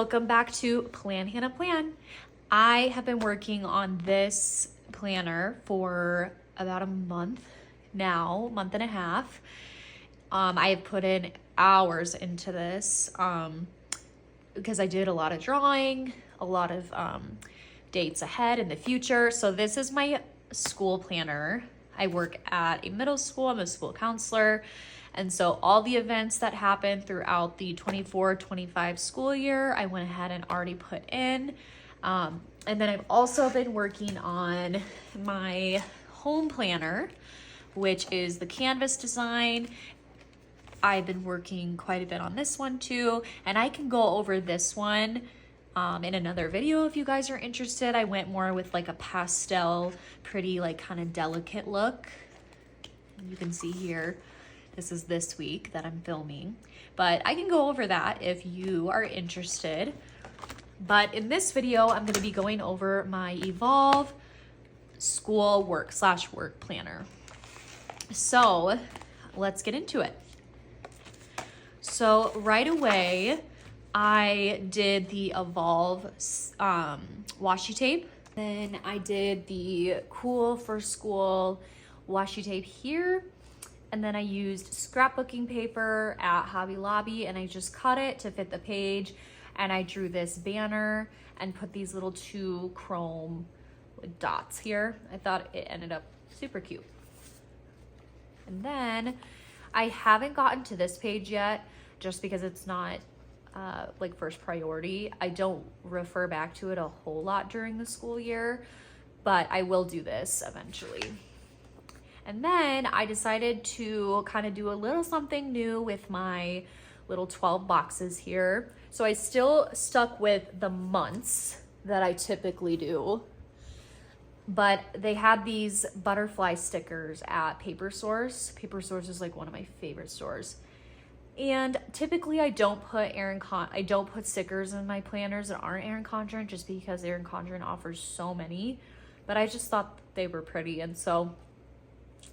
welcome back to Plan Hannah Plan. I have been working on this planner for about a month now, month and a half. I have put in hours into this because I did a lot of drawing, a lot of dates ahead in the future. So this is my school planner. I work at a middle school. I'm a school counselor. And so all the events that happen throughout the 24-25 school year, I went ahead and already put in. And then I've also been working on my home planner, which is the canvas design. I've been working quite a bit on this one too, and I can go over this one in another video if you guys are interested. I went more with like a pastel, pretty like kind of delicate look. You can see here, this is this week that I'm filming, but I can go over that if you are interested. But in this video, I'm gonna be going over my Evolve school work planner. So let's get into it. So right away, I did the Evolve washi tape. Then I did the Cool for School washi tape here. And then I used scrapbooking paper at Hobby Lobby and I just cut it to fit the page. And I drew this banner and put these little 2 chrome dots here. I thought it ended up super cute. And then I haven't gotten to this page yet just because it's not like first priority. I don't refer back to it a whole lot during the school year, but I will do this eventually. And then I decided to kind of do a little something new with my little 12 boxes here. So I still stuck with the months that I typically do, but they had these butterfly stickers at Paper Source. Paper Source is like one of my favorite stores. And typically I don't put stickers in my planners that aren't Erin Condren just because Erin Condren offers so many, but I just thought they were pretty. And so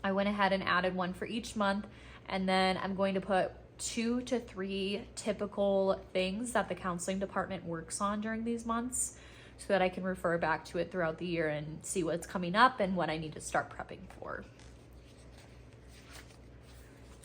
I went ahead and added one for each month. And then I'm going to put 2 to 3 typical things that the counseling department works on during these months so that I can refer back to it throughout the year and see what's coming up and what I need to start prepping for.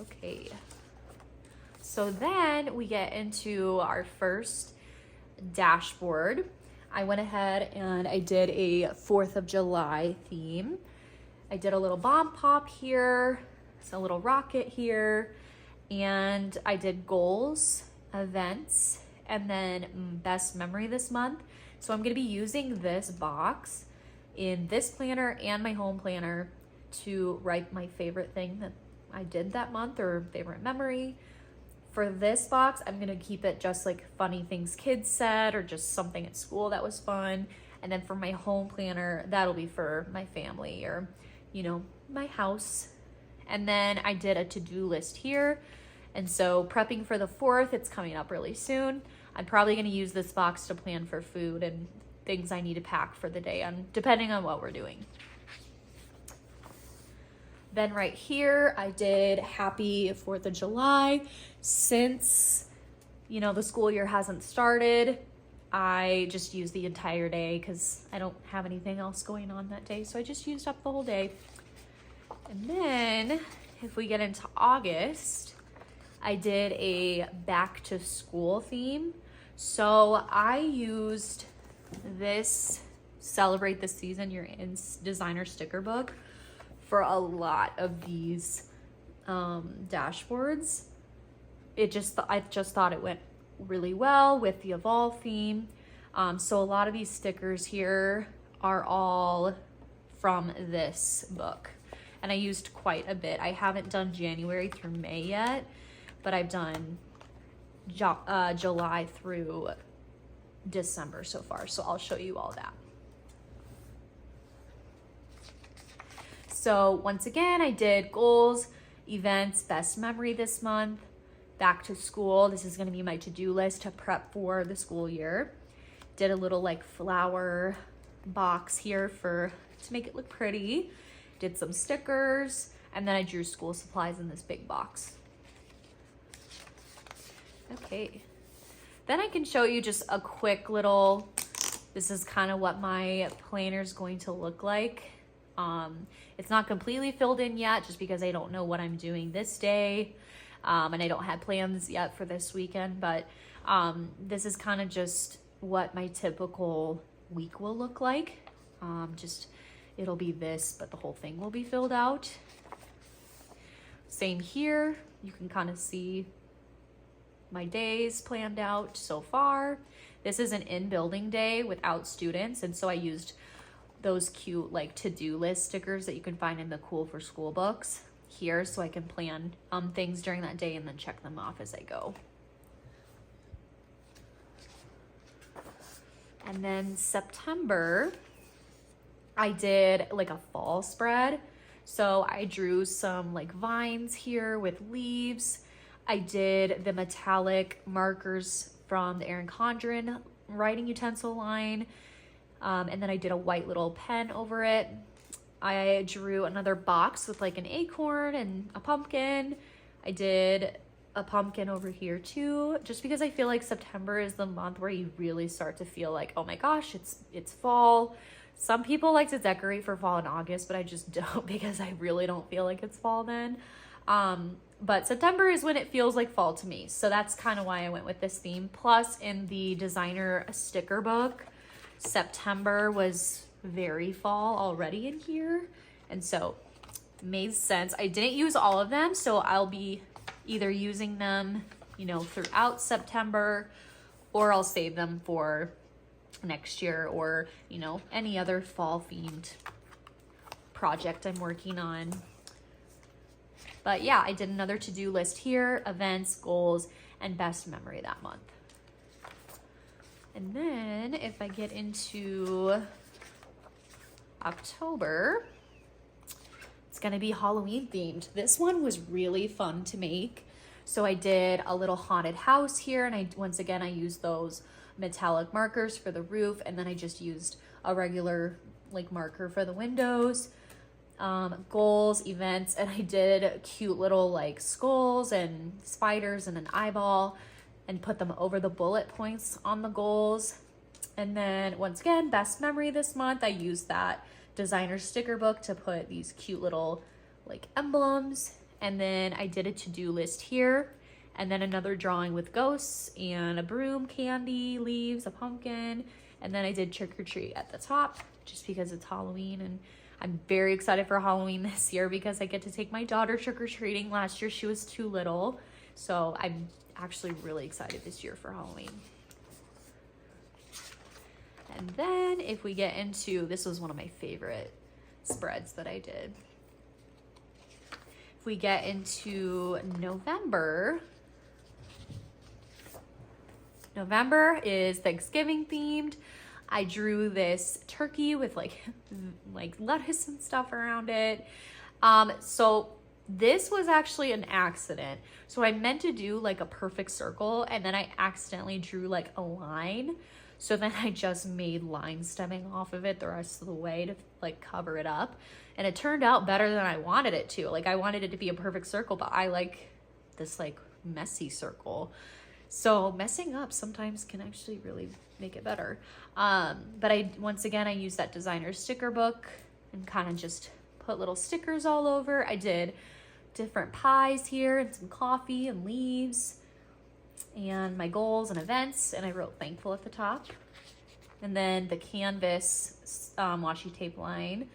Okay. So then we get into our first dashboard. I went ahead and I did a 4th of July theme. I did a little bomb pop here, so a little rocket here, and I did goals, events, and then best memory this month. So I'm gonna be using this box in this planner and my home planner to write my favorite thing that I did that month or favorite memory. For this box, I'm gonna keep it just like funny things kids said or just something at school that was fun. And then for my home planner, that'll be for my family or, you know, my house. And then I did a to-do list here. And so prepping for the 4th, it's coming up really soon. I'm probably gonna use this box to plan for food and things I need to pack for the day, depending on what we're doing. Then right here, I did happy 4th of July. Since, you know, the school year hasn't started, I just used the entire day because I don't have anything else going on that day. So I just used up the whole day. And then if we get into August, I did a back to school theme. So I used this Celebrate the Season You're In designer sticker book for a lot of these dashboards. I just thought it went really well with the Evolve theme. So a lot of these stickers here are all from this book. And I used quite a bit. I haven't done January through May yet, but I've done July through December so far. So I'll show you all that. So once again, I did goals, events, best memory this month, back to school. This is gonna be my to-do list to prep for the school year. Did a little like flower box here to make it look pretty. Did some stickers, and then I drew school supplies in this big box. Okay, Then I can show you just a quick little, this is kind of what my planner is going to look like. It's not completely filled in yet just because I don't know what I'm doing this day. And I don't have plans yet for this weekend, but this is kind of just what my typical week will look like. It'll be this, but the whole thing will be filled out. Same here. You can kind of see my days planned out so far. This is an in-building day without students, and so I used those cute like to-do list stickers that you can find in the Cool for School books here, so I can plan things during that day and then check them off as I go. And then September, I did like a fall spread. So I drew some like vines here with leaves. I did the metallic markers from the Erin Condren writing utensil line. And then I did a white little pen over it. I drew another box with like an acorn and a pumpkin. I did a pumpkin over here too, just because I feel like September is the month where you really start to feel like, oh my gosh, it's fall. Some people like to decorate for fall in August, but I just don't, because I really don't feel like it's fall then. But September is when it feels like fall to me. So that's kind of why I went with this theme. Plus in the designer sticker book, September was very fall already in here. And so it made sense. I didn't use all of them, so I'll be either using them, you know, throughout September, or I'll save them for next year, or, you know, any other fall themed project I'm working on. But yeah, I did another to-do list here, events, goals, and best memory that month. And then if I get into October, it's gonna be Halloween themed. This one was really fun to make. So I did a little haunted house here, and once again I used those metallic markers for the roof, and then I just used a regular like marker for the windows. Goals, events, and I did cute little like skulls and spiders and an eyeball and put them over the bullet points on the goals. And then once again, best memory this month, I used that designer sticker book to put these cute little like emblems. And then I did a to-do list here, and then another drawing with ghosts and a broom, candy, leaves, a pumpkin. And then I did trick or treat at the top just because it's Halloween, and I'm very excited for Halloween this year because I get to take my daughter trick-or-treating. Last year she was too little, so I'm actually really excited this year for Halloween. And then if we get into, this was one of my favorite spreads that I did. If we get into November is Thanksgiving themed. I drew this turkey with like lettuce and stuff around it. So this was actually an accident. So I meant to do like a perfect circle, and then I accidentally drew like a line. So then I just made lines stemming off of it the rest of the way to like cover it up. And it turned out better than I wanted it to. Like I wanted it to be a perfect circle, but I like this like messy circle. So messing up sometimes can actually really make it better. But once again, I used that designer sticker book and kind of just put little stickers all over. I did different pies here and some coffee and leaves and my goals and events, and I wrote thankful at the top. And then the canvas washi tape line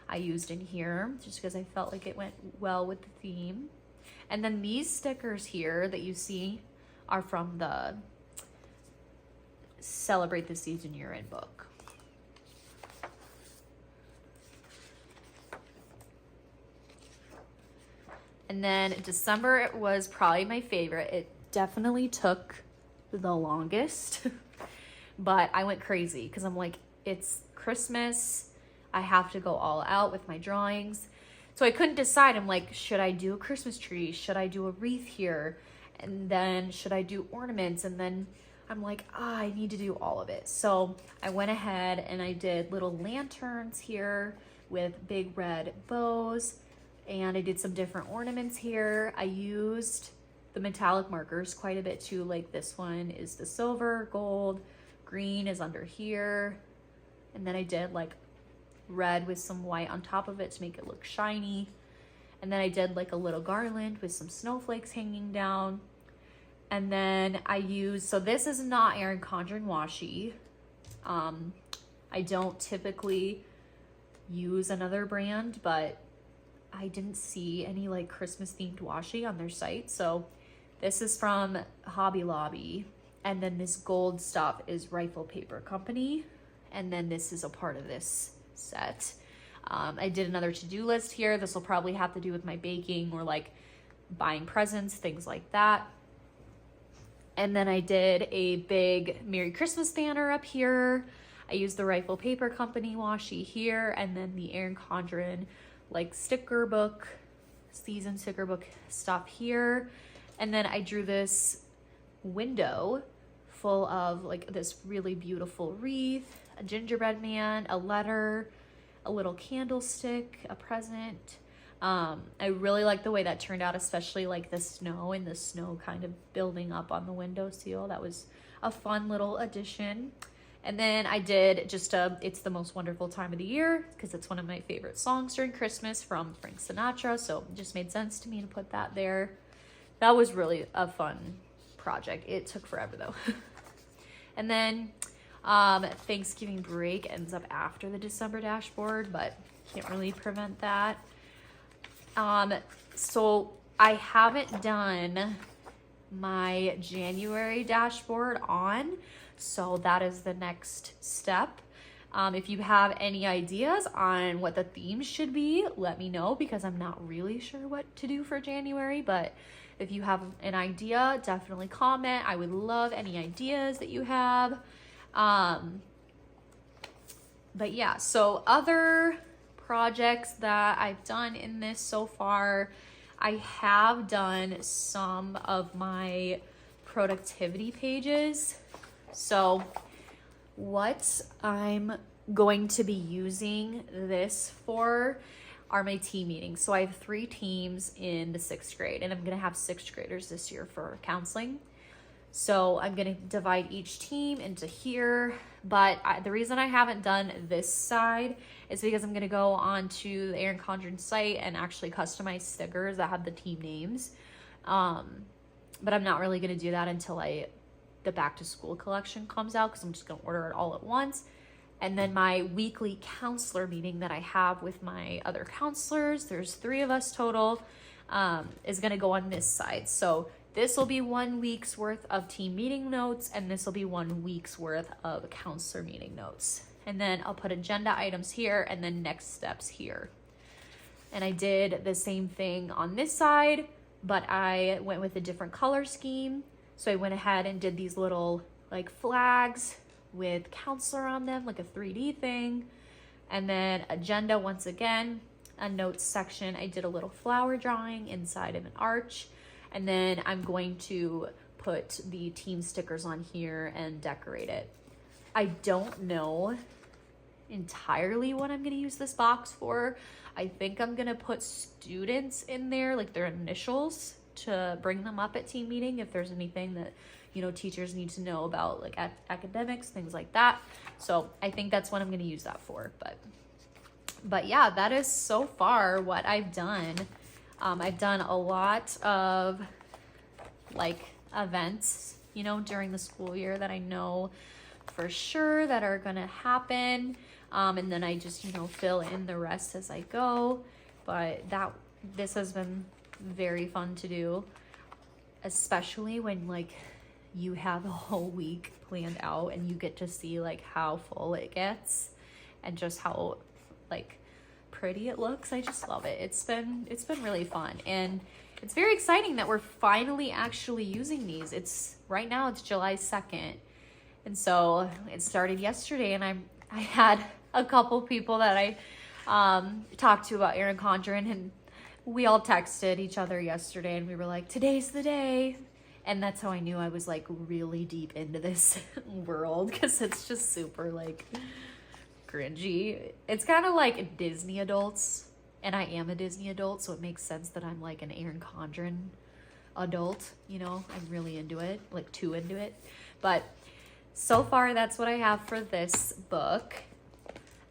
I used in here just because I felt like it went well with the theme. And then these stickers here that you see are from the Celebrate the Season You're In book. And then December was probably my favorite. It definitely took the longest, but I went crazy because I'm like, it's Christmas. I have to go all out with my drawings. So I couldn't decide. I'm like, should I do a Christmas tree? Should I do a wreath here? And then should I do ornaments? And then I'm like, I need to do all of it. So I went ahead and I did little lanterns here with big red bows, and I did some different ornaments here. I used the metallic markers quite a bit too. Like this one is the silver, gold, green is under here. And then I did like red with some white on top of it to make it look shiny. And then I did like a little garland with some snowflakes hanging down. And then I used, so this is not Erin Condren washi. I don't typically use another brand, but I didn't see any like Christmas themed washi on their site. So this is from Hobby Lobby. And then this gold stuff is Rifle Paper Company. And then this is a part of this set. I did another to-do list here. This will probably have to do with my baking or like buying presents, things like that. And then I did a big Merry Christmas banner up here. I used the Rifle Paper Company washi here, and then the Erin Condren like sticker book, season sticker book stuff here. And then I drew this window full of like this really beautiful wreath, a gingerbread man, a letter, a little candlestick, a present. I really like the way that turned out, especially like the snow and the snow kind of building up on the windowsill. That was a fun little addition. And then I did just It's the Most Wonderful Time of the Year, because it's one of my favorite songs during Christmas from Frank Sinatra. So it just made sense to me to put that there. That was really a fun project. It took forever though. And then Thanksgiving break ends up after the December dashboard, but can't really prevent that. So I haven't done my January dashboard on, so that is the next step. If you have any ideas on what the themes should be, let me know, because I'm not really sure what to do for January. But if you have an idea, definitely comment. I would love any ideas that you have. But yeah, so other projects that I've done in this so far, I have done some of my productivity pages. So what I'm going to be using this for are my team meetings. So I have 3 teams in the 6th grade, and I'm gonna have 6th graders this year for counseling. So I'm gonna divide each team into here, but the reason I haven't done this side is because I'm gonna go onto the Erin Condren site and actually customize stickers that have the team names. But I'm not really gonna do that until the back to school collection comes out, because I'm just gonna order it all at once. And then my weekly counselor meeting that I have with my other counselors, there's 3 of us total, is gonna go on this side. So this will be 1 week's worth of team meeting notes, and this will be 1 week's worth of counselor meeting notes. And then I'll put agenda items here and then next steps here. And I did the same thing on this side, but I went with a different color scheme. So I went ahead and did these little like flags with counselor on them, like a 3D thing. And then agenda, once again, a notes section. I did a little flower drawing inside of an arch. And then I'm going to put the team stickers on here and decorate it. I don't know entirely what I'm gonna use this box for. I think I'm gonna put students in there, like their initials, to bring them up at team meeting if there's anything that, you know, teachers need to know about, like academics, things like that. So I think that's what I'm gonna use that for. But yeah, that is so far what I've done. I've done a lot of like events, you know, during the school year that I know for sure that are gonna happen. And then I just, you know, fill in the rest as I go. But this has been very fun to do, especially when like you have a whole week planned out and you get to see like how full it gets and just how like pretty it looks. I just love it. It's been really fun, and it's very exciting that we're finally actually using these. Right now it's July 2nd, and so it started yesterday, and I had a couple people that I talked to about Erin Condren, and we all texted each other yesterday, and we were like, today's the day. And that's how I knew I was like really deep into this world, because it's just super like cringy. It's kind of like Disney adults, and I am a Disney adult, so it makes sense that I'm like an Erin Condren adult, you know, I'm really into it, like too into it. But so far that's what I have for this book.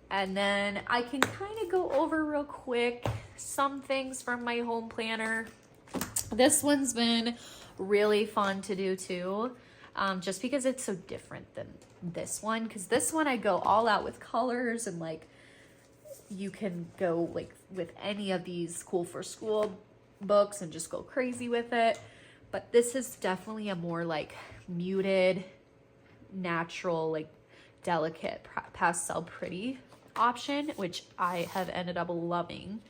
And then I can kind of go over real quick some things from my home planner. This one's been really fun to do too, just because it's so different than this one. Because this one I go all out with colors, and like you can go like with any of these cool for school books and just go crazy with it. But this is definitely a more like muted, natural, like delicate pastel pretty option, which I have ended up loving.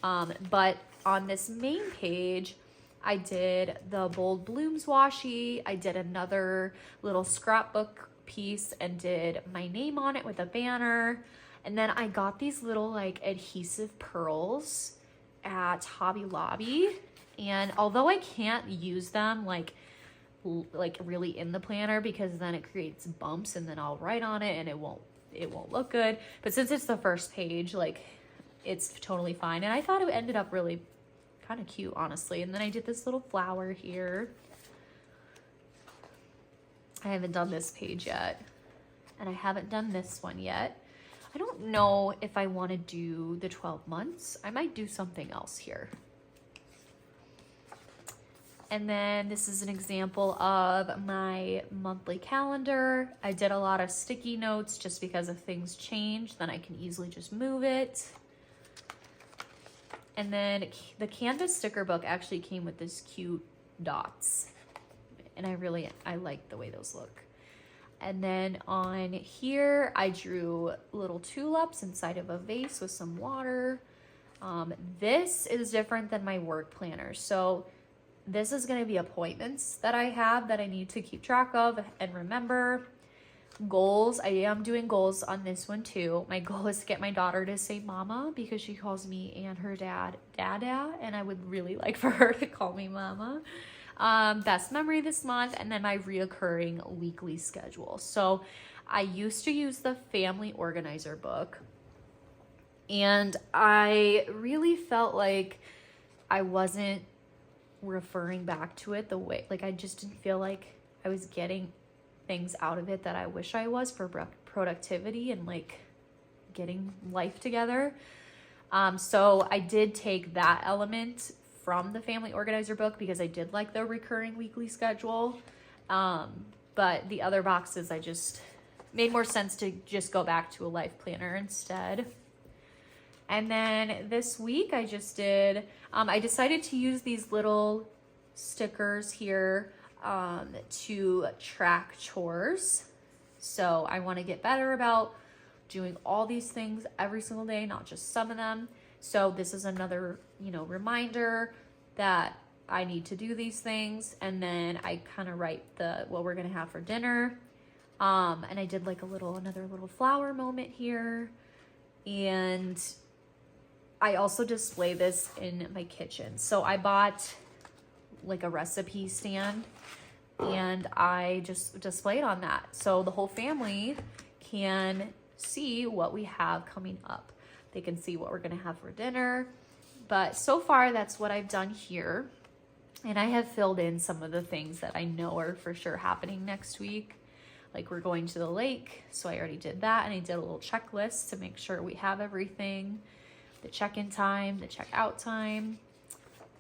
But on this main page, I did the Bold Blooms washi. I did another little scrapbook piece and did my name on it with a banner. And then I got these little like adhesive pearls at Hobby Lobby. And although I can't use them like really in the planner, because then it creates bumps and then I'll write on it and it won't look good. But since it's the first page, like it's totally fine. And I thought it ended up really kind of cute, honestly. And then I did this little flower here. I haven't done this page yet. And I haven't done this one yet. I don't know if I want to do the 12 months. I might do something else here. And then this is an example of my monthly calendar. I did a lot of sticky notes just because if things change, then I can easily just move it. And then the canvas sticker book actually came with this cute dots. And I like the way those look. And then on here, I drew little tulips inside of a vase with some water. This is different than my work planner. So this is gonna be appointments that I have that I need to keep track of and remember. Goals, I am doing goals on this one too. My goal is to get my daughter to say mama, because she calls me and her dad dada, and I would really like for her to call me mama. Best memory this month, and then my reoccurring weekly schedule. So I used to use the family organizer book, and I really felt like I wasn't referring back to it the way, like I just didn't feel like I was getting things out of it that I wish I was for productivity and like getting life together. So I did take that element from the family organizer book because I did like the recurring weekly schedule. But the other boxes, I just made more sense to just go back to a life planner instead. And then this week I just did, I decided to use these little stickers here to track chores. So I want to get better about doing all these things every single day, not just some of them. So this is another, reminder that I need to do these things. And then I kind of write what we're going to have for dinner. And I did like another little flower moment here. And I also display this in my kitchen. So I bought like a recipe stand and I just display it on that. So the whole family can see what we have coming up. They can see what we're gonna have for dinner. But so far that's what I've done here. And I have filled in some of the things that I know are for sure happening next week. Like we're going to the lake, so I already did that. And I did a little checklist to make sure we have everything. The check-in time, the check-out time,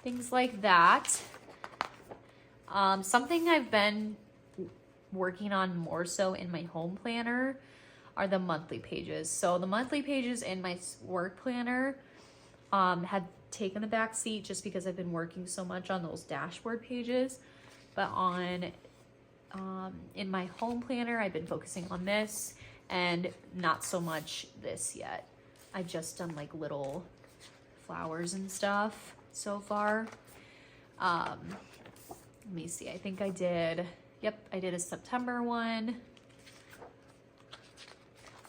things like that. Something I've been working on more so in my home planner are the monthly pages. So the monthly pages in my work planner had taken the back seat just because I've been working so much on those dashboard pages. But in my home planner, I've been focusing on this and not so much this yet. I've just done like little flowers and stuff so far. Let me see, I think I did a September one.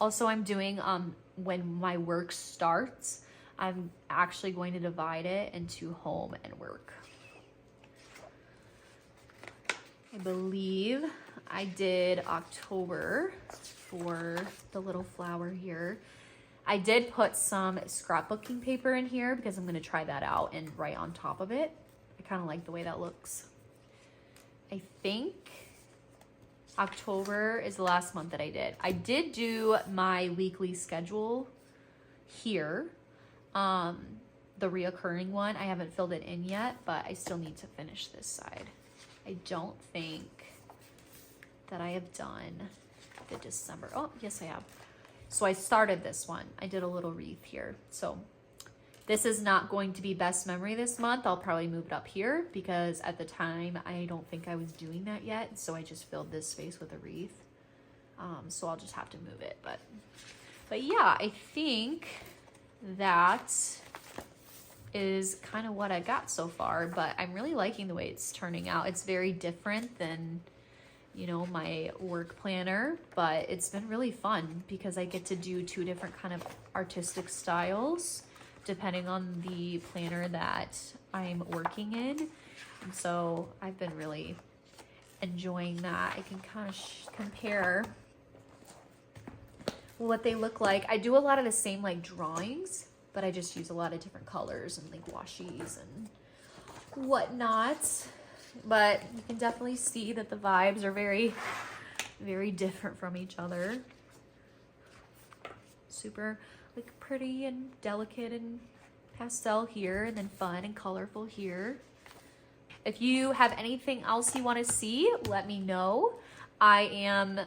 Also, I'm doing, when my work starts, I'm actually going to divide it into home and work. I believe I did October for the little flower here. I did put some scrapbooking paper in here because I'm going to try that out and write on top of it. I I kind of like the way that looks. I think October is the last month that I did. I did do my weekly schedule here. The reoccurring one, I haven't filled it in yet, but I still need to finish this side. I don't think that I have done the December. Oh, yes, I have. So I started this one. I did a little wreath here. So this is not going to be best memory this month. I'll probably move it up here because at the time I don't think I was doing that yet. So I just filled this space with a wreath. So I'll just have to move it. But yeah, I think that is kind of what I got so far, but I'm really liking the way it's turning out. It's very different than, you know, my work planner, but it's been really fun because I get to do 2 different kind of artistic styles depending on the planner that I'm working in. And so I've been really enjoying that. I can kind of compare what they look like. I do a lot of the same like drawings, but I just use a lot of different colors and like washies and whatnot. But you can definitely see that the vibes are very, very different from each other. Super like pretty and delicate and pastel here, and then fun and colorful here. If you have anything else you want to see, let me know. I am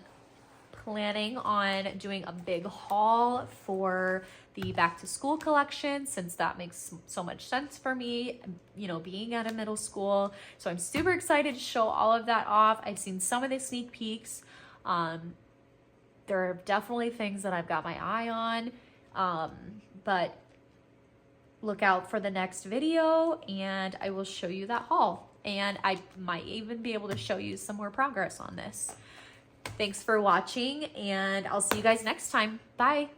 planning on doing a big haul for the back to school collection, since that makes so much sense for me, you know, being at a middle school. So I'm super excited to show all of that off. I've seen some of the sneak peeks. There are definitely things that I've got my eye on, but look out for the next video and I will show you that haul. And I might even be able to show you some more progress on this. Thanks for watching, and I'll see you guys next time. Bye.